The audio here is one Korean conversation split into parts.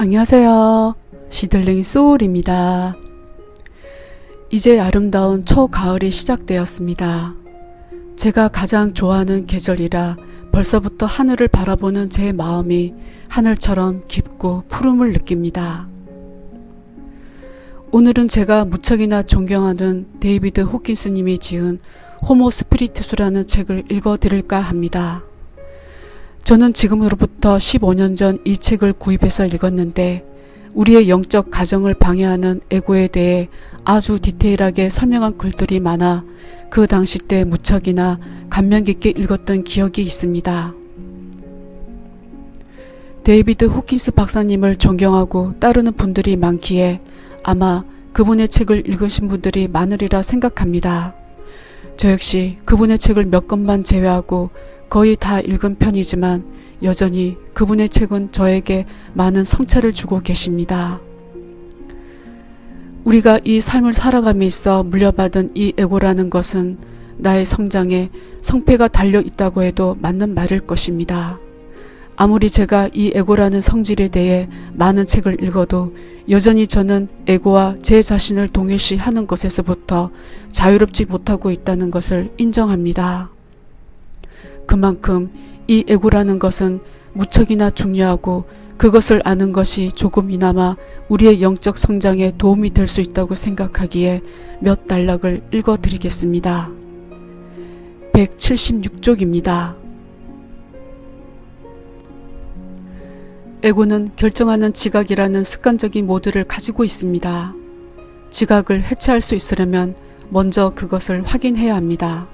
안녕하세요. 시들링 소울입니다. 이제 아름다운 초가을이 시작되었습니다. 제가 가장 좋아하는 계절이라 벌써부터 하늘을 바라보는 제 마음이 하늘처럼 깊고 푸름을 느낍니다. 오늘은 제가 무척이나 존경하는 데이비드 호킨스님이 지은 호모 스피리투스라는 책을 읽어드릴까 합니다. 저는 지금으로부터 15년 전 이 책을 구입해서 읽었는데 우리의 영적 가정을 방해하는 에고에 대해 아주 디테일하게 설명한 글들이 많아 그 당시 때 무척이나 감명 깊게 읽었던 기억이 있습니다. 데이비드 호킨스 박사님을 존경하고 따르는 분들이 많기에 아마 그분의 책을 읽으신 분들이 많으리라 생각합니다. 저 역시 그분의 책을 몇 권만 제외하고 거의 다 읽은 편이지만 여전히 그분의 책은 저에게 많은 성찰을 주고 계십니다. 우리가 이 삶을 살아감에 있어 물려받은 이 에고라는 것은 나의 성장에 성패가 달려 있다고 해도 맞는 말일 것입니다. 아무리 제가 이 에고라는 성질에 대해 많은 책을 읽어도 여전히 저는 에고와 제 자신을 동일시하는 것에서부터 자유롭지 못하고 있다는 것을 인정합니다. 그만큼 이 에고라는 것은 무척이나 중요하고 그것을 아는 것이 조금이나마 우리의 영적 성장에 도움이 될 수 있다고 생각하기에 몇 단락을 읽어드리겠습니다. 176쪽입니다. 에고는 결정하는 지각이라는 습관적인 모드를 가지고 있습니다. 지각을 해체할 수 있으려면 먼저 그것을 확인해야 합니다.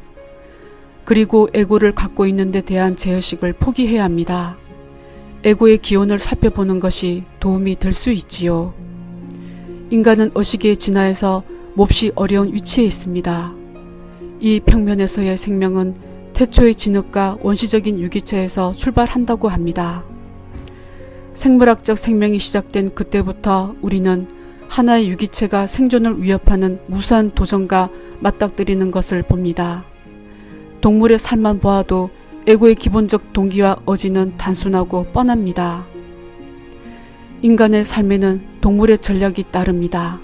그리고 에고를 갖고 있는 데 대한 제의식을 포기해야 합니다. 에고의 기원을 살펴보는 것이 도움이 될 수 있지요. 인간은 의식에 진화해서 몹시 어려운 위치에 있습니다. 이 평면에서의 생명은 태초의 진흙과 원시적인 유기체에서 출발한다고 합니다. 생물학적 생명이 시작된 그때부터 우리는 하나의 유기체가 생존을 위협하는 무수한 도전과 맞닥뜨리는 것을 봅니다. 동물의 삶만 보아도 에고의 기본적 동기와 의지는 단순하고 뻔합니다. 인간의 삶에는 동물의 전략이 따릅니다.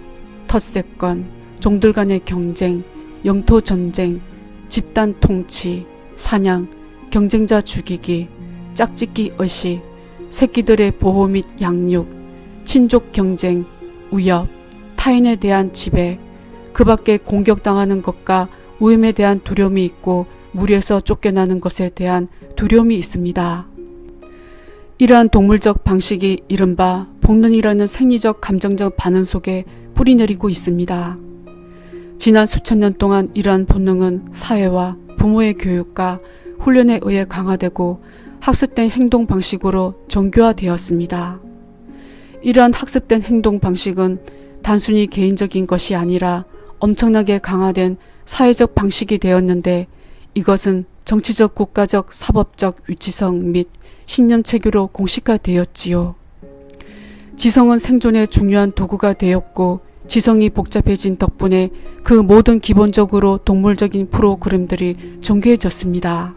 텃세권, 종들 간의 경쟁, 영토 전쟁, 집단 통치, 사냥, 경쟁자 죽이기, 짝짓기 의식, 새끼들의 보호 및 양육, 친족 경쟁, 위협, 타인에 대한 지배, 그 밖에 공격당하는 것과 위험에 대한 두려움이 있고 무리에서 쫓겨나는 것에 대한 두려움이 있습니다. 이러한 동물적 방식이 이른바 본능이라는 생리적 감정적 반응 속에 뿌리내리고 있습니다. 지난 수천 년 동안 이러한 본능은 사회와 부모의 교육과 훈련에 의해 강화되고 학습된 행동 방식으로 정교화되었습니다. 이러한 학습된 행동 방식은 단순히 개인적인 것이 아니라 엄청나게 강화된 사회적 방식이 되었는데 이것은 정치적, 국가적, 사법적 위치성 및 신념 체계로 공식화되었지요. 지성은 생존의 중요한 도구가 되었고 지성이 복잡해진 덕분에 그 모든 기본적으로 동물적인 프로그램들이 정교해졌습니다.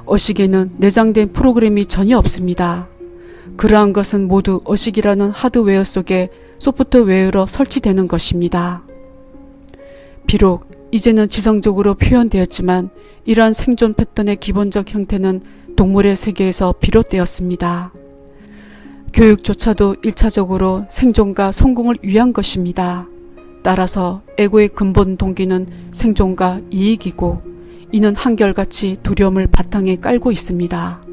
의식에는 내장된 프로그램이 전혀 없습니다. 그러한 것은 모두 의식이라는 하드웨어 속에 소프트웨어로 설치되는 것입니다. 비록 이제는 지성적으로 표현되었지만 이러한 생존 패턴의 기본적 형태는 동물의 세계에서 비롯되었습니다. 교육조차도 1차적으로 생존과 성공을 위한 것입니다. 따라서 에고의 근본 동기는 생존과 이익이고 이는 한결같이 두려움을 바탕에 깔고 있습니다.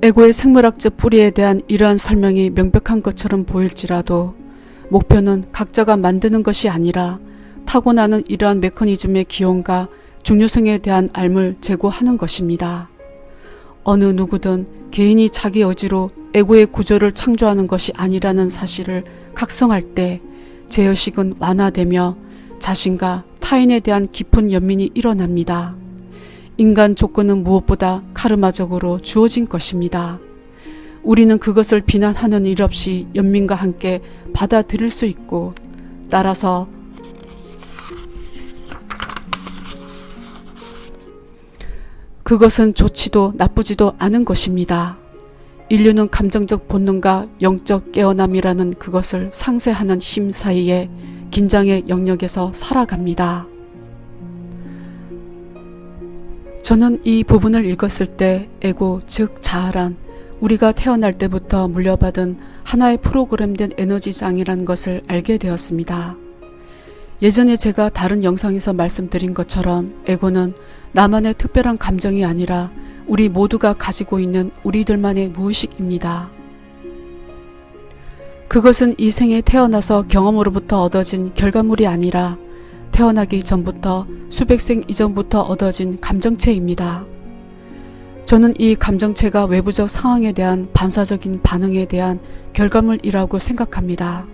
에고의 생물학적 뿌리에 대한 이러한 설명이 명백한 것처럼 보일지라도 목표는 각자가 만드는 것이 아니라 타고나는 이러한 메커니즘의 기원과 중요성에 대한 알을 제고하는 것입니다. 어느 누구든 개인이 자기 의지로 에고의 구조를 창조하는 것이 아니라는 사실을 각성할 때 제의식은 완화되며 자신과 타인에 대한 깊은 연민이 일어납니다. 인간 조건은 무엇보다 카르마적으로 주어진 것입니다. 우리는 그것을 비난하는 일 없이 연민과 함께 받아들일 수 있고 따라서 그것은 좋지도 나쁘지도 않은 것입니다. 인류는 감정적 본능과 영적 깨어남이라는 그것을 상쇄하는 힘 사이에 긴장의 영역에서 살아갑니다. 저는 이 부분을 읽었을 때 에고, 즉 자아란 우리가 태어날 때부터 물려받은 하나의 프로그램된 에너지장이라는 것을 알게 되었습니다. 예전에 제가 다른 영상에서 말씀드린 것처럼 에고는 나만의 특별한 감정이 아니라 우리 모두가 가지고 있는 우리들만의 무의식입니다. 그것은 이 생에 태어나서 경험으로부터 얻어진 결과물이 아니라 태어나기 전부터 수백 생 이전부터 얻어진 감정체입니다. 저는 이 감정체가 외부적 상황에 대한 반사적인 반응에 대한 결과물이라고 생각합니다.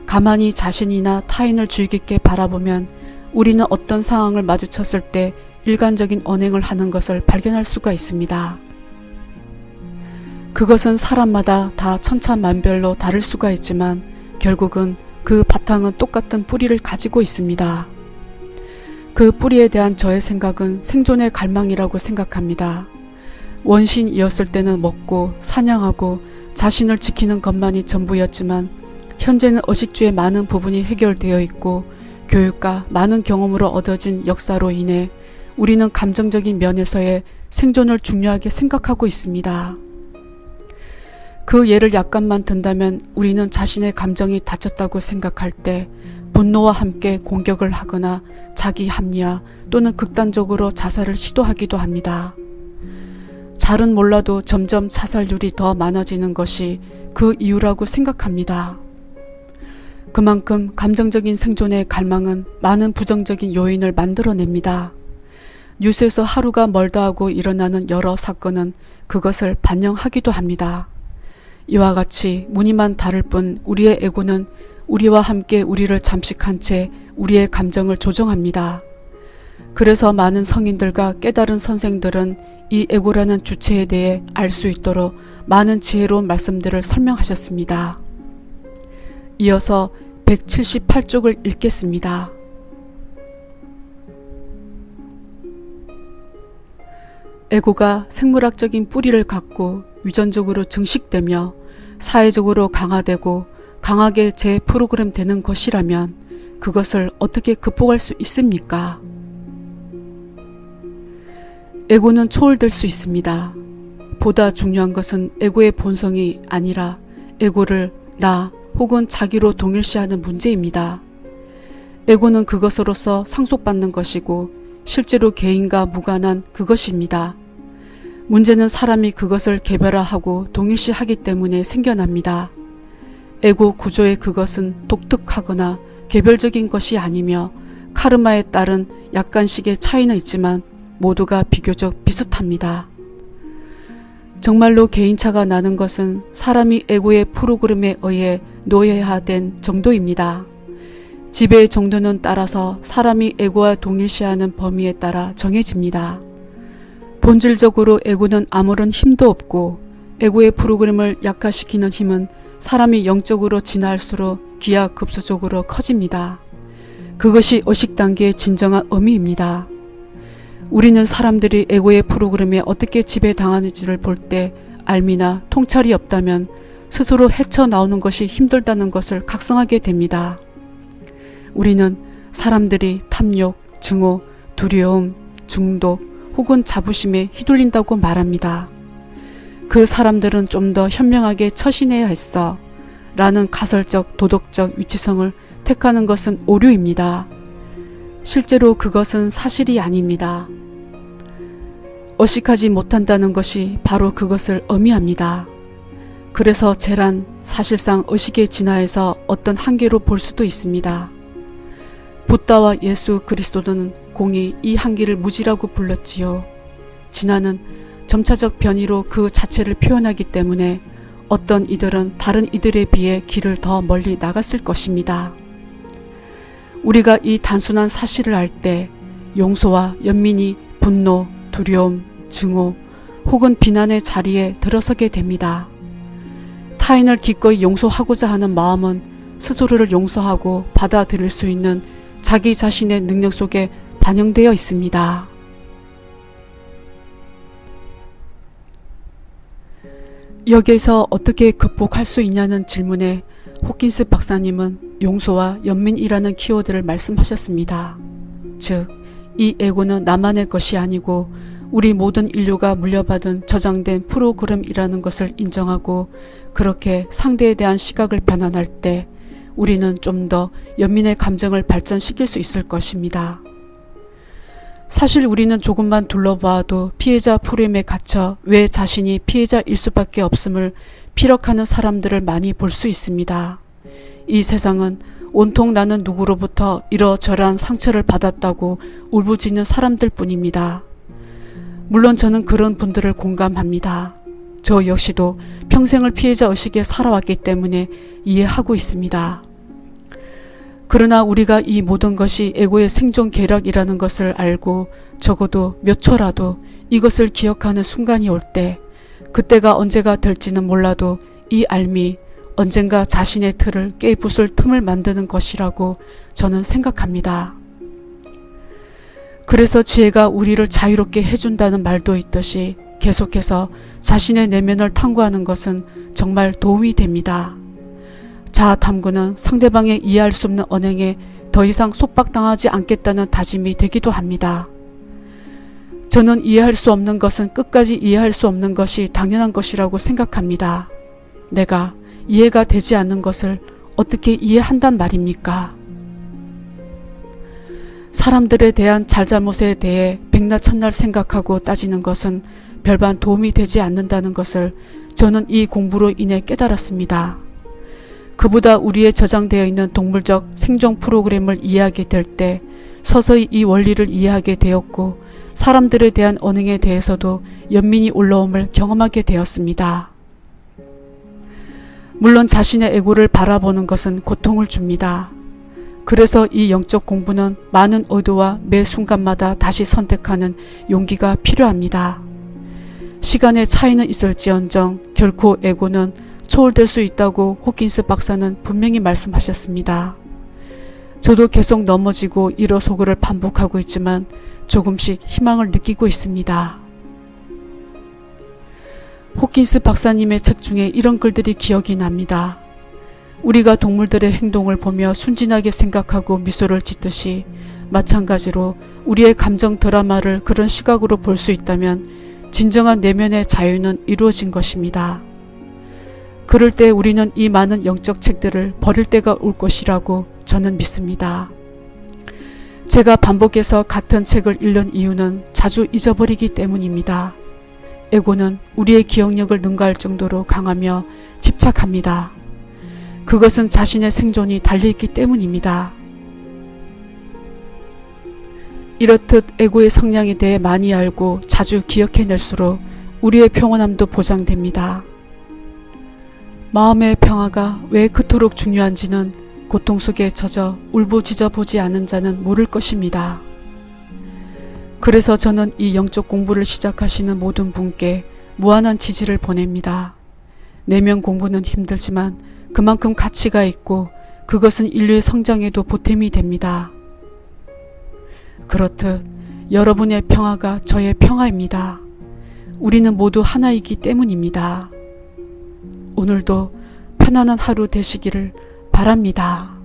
가만히 자신이나 타인을 주의 깊게 바라보면 우리는 어떤 상황을 마주쳤을 때 일관적인 언행을 하는 것을 발견할 수가 있습니다. 그것은 사람마다 다 천차만별로 다를 수가 있지만 결국은 그 바탕은 똑같은 뿌리를 가지고 있습니다. 그 뿌리에 대한 저의 생각은 생존의 갈망이라고 생각합니다. 원신이었을 때는 먹고 사냥하고 자신을 지키는 것만이 전부였지만 현재는 의식주의 많은 부분이 해결되어 있고 교육과 많은 경험으로 얻어진 역사로 인해 우리는 감정적인 면에서의 생존을 중요하게 생각하고 있습니다. 그 예를 약간만 든다면 우리는 자신의 감정이 다쳤다고 생각할 때 분노와 함께 공격을 하거나 자기 합리화 또는 극단적으로 자살을 시도하기도 합니다. 잘은 몰라도 점점 자살률이 더 많아지는 것이 그 이유라고 생각합니다. 그만큼 감정적인 생존의 갈망은 많은 부정적인 요인을 만들어냅니다. 뉴스에서 하루가 멀다 하고 일어나는 여러 사건은 그것을 반영하기도 합니다. 이와 같이 무늬만 다를 뿐 우리의 에고는 우리와 함께 우리를 잠식한 채 우리의 감정을 조종합니다. 그래서 많은 성인들과 깨달은 선생들은 이 에고라는 주체에 대해 알 수 있도록 많은 지혜로운 말씀들을 설명하셨습니다. 이어서 178쪽을 읽겠습니다. 에고가 생물학적인 뿌리를 갖고 유전적으로 증식되며 사회적으로 강화되고 강하게 재프로그램 되는 것이라면 그것을 어떻게 극복할 수 있습니까? 에고는 초월될 수 있습니다. 보다 중요한 것은 에고의 본성이 아니라 에고를 나 혹은 자기로 동일시하는 문제입니다. 에고는 그것으로서 상속받는 것이고 실제로 개인과 무관한 그것입니다. 문제는 사람이 그것을 개별화하고 동일시하기 때문에 생겨납니다. 에고 구조의 그것은 독특하거나 개별적인 것이 아니며 카르마에 따른 약간씩의 차이는 있지만 모두가 비교적 비슷합니다. 정말로 개인차가 나는 것은 사람이 에고의 프로그램에 의해 노예화된 정도입니다. 지배의 정도는 따라서 사람이 에고와 동일시하는 범위에 따라 정해집니다. 본질적으로 에고는 아무런 힘도 없고 에고의 프로그램을 약화시키는 힘은 사람이 영적으로 진화할수록 기하급수적으로 커집니다. 그것이 의식 단계의 진정한 의미입니다. 우리는 사람들이 에고의 프로그램에 어떻게 지배당하는지를 볼 때 알미나 통찰이 없다면 스스로 헤쳐나오는 것이 힘들다는 것을 각성하게 됩니다. 우리는 사람들이 탐욕, 증오, 두려움, 중독 혹은 자부심에 휘둘린다고 말합니다. 그 사람들은 좀 더 현명하게 처신해야 했어 라는 가설적 도덕적 위치성을 택하는 것은 오류입니다. 실제로 그것은 사실이 아닙니다. 의식하지 못한다는 것이 바로 그것을 의미합니다. 그래서 재란 사실상 의식의 진화에서 어떤 한계로 볼 수도 있습니다. 부다와 예수 그리스도는 공이 이 한계를 무지라고 불렀지요. 진화는 점차적 변이로 그 자체를 표현하기 때문에 어떤 이들은 다른 이들에 비해 길을 더 멀리 나갔을 것입니다. 우리가 이 단순한 사실을 알 때 용서와 연민이 분노, 두려움, 증오 혹은 비난의 자리에 들어서게 됩니다. 타인을 기꺼이 용서하고자 하는 마음은 스스로를 용서하고 받아들일 수 있는 자기 자신의 능력 속에 반영되어 있습니다. 여기에서 어떻게 극복할 수 있냐는 질문에 호킨스 박사님은 용서와 연민이라는 키워드를 말씀하셨습니다. 즉, 이 에고는 나만의 것이 아니고 우리 모든 인류가 물려받은 저장된 프로그램이라는 것을 인정하고, 그렇게 상대에 대한 시각을 변환할 때 우리는 좀 더 연민의 감정을 발전시킬 수 있을 것입니다. 사실 우리는 조금만 둘러봐도 피해자 프레임에 갇혀 왜 자신이 피해자일 수밖에 없음을 피력하는 사람들을 많이 볼 수 있습니다. 이 세상은 온통 나는 누구로부터 이러저러한 상처를 받았다고 울부짖는 사람들 뿐입니다. 물론 저는 그런 분들을 공감합니다. 저 역시도 평생을 피해자 의식에 살아왔기 때문에 이해하고 있습니다. 그러나 우리가 이 모든 것이 에고의 생존 계략이라는 것을 알고 적어도 몇 초라도 이것을 기억하는 순간이 올 때, 그때가 언제가 될지는 몰라도 이 알미 언젠가 자신의 틀을 깨부술 틈을 만드는 것이라고 저는 생각합니다. 그래서 지혜가 우리를 자유롭게 해준다는 말도 있듯이 계속해서 자신의 내면을 탐구하는 것은 정말 도움이 됩니다. 자아 탐구는 상대방의 이해할 수 없는 언행에 더 이상 속박당하지 않겠다는 다짐이 되기도 합니다. 저는 이해할 수 없는 것은 끝까지 이해할 수 없는 것이 당연한 것이라고 생각합니다. 내가 이해가 되지 않는 것을 어떻게 이해한단 말입니까? 사람들에 대한 잘잘못에 대해 백날 생각하고 따지는 것은 별반 도움이 되지 않는다는 것을 저는 이 공부로 인해 깨달았습니다. 그보다 우리의 저장되어 있는 동물적 생존 프로그램을 이해하게 될 때 서서히 이 원리를 이해하게 되었고, 사람들에 대한 언행에 대해서도 연민이 올라옴을 경험하게 되었습니다. 물론 자신의 에고를 바라보는 것은 고통을 줍니다. 그래서 이 영적 공부는 많은 의도와 매 순간마다 다시 선택하는 용기가 필요합니다. 시간의 차이는 있을지언정 결코 에고는 초월될 수 있다고 호킨스 박사는 분명히 말씀하셨습니다. 저도 계속 넘어지고 일어서고를 반복하고 있지만 조금씩 희망을 느끼고 있습니다. 호킨스 박사님의 책 중에 이런 글들이 기억이 납니다. 우리가 동물들의 행동을 보며 순진하게 생각하고 미소를 짓듯이 마찬가지로 우리의 감정 드라마를 그런 시각으로 볼 수 있다면 진정한 내면의 자유는 이루어진 것입니다. 그럴 때 우리는 이 많은 영적 책들을 버릴 때가 올 것이라고 저는 믿습니다. 제가 반복해서 같은 책을 읽는 이유는 자주 잊어버리기 때문입니다. 에고는 우리의 기억력을 능가할 정도로 강하며 집착합니다. 그것은 자신의 생존이 달려있기 때문입니다. 이렇듯 에고의 성향에 대해 많이 알고 자주 기억해낼수록 우리의 평온함도 보장됩니다. 마음의 평화가 왜 그토록 중요한지는 고통 속에 젖어 울부짖어 보지 않은 자는 모를 것입니다. 그래서 저는 이 영적 공부를 시작하시는 모든 분께 무한한 지지를 보냅니다. 내면 공부는 힘들지만 그만큼 가치가 있고 그것은 인류의 성장에도 보탬이 됩니다. 그렇듯 여러분의 평화가 저의 평화입니다. 우리는 모두 하나이기 때문입니다. 오늘도 편안한 하루 되시기를 바랍니다.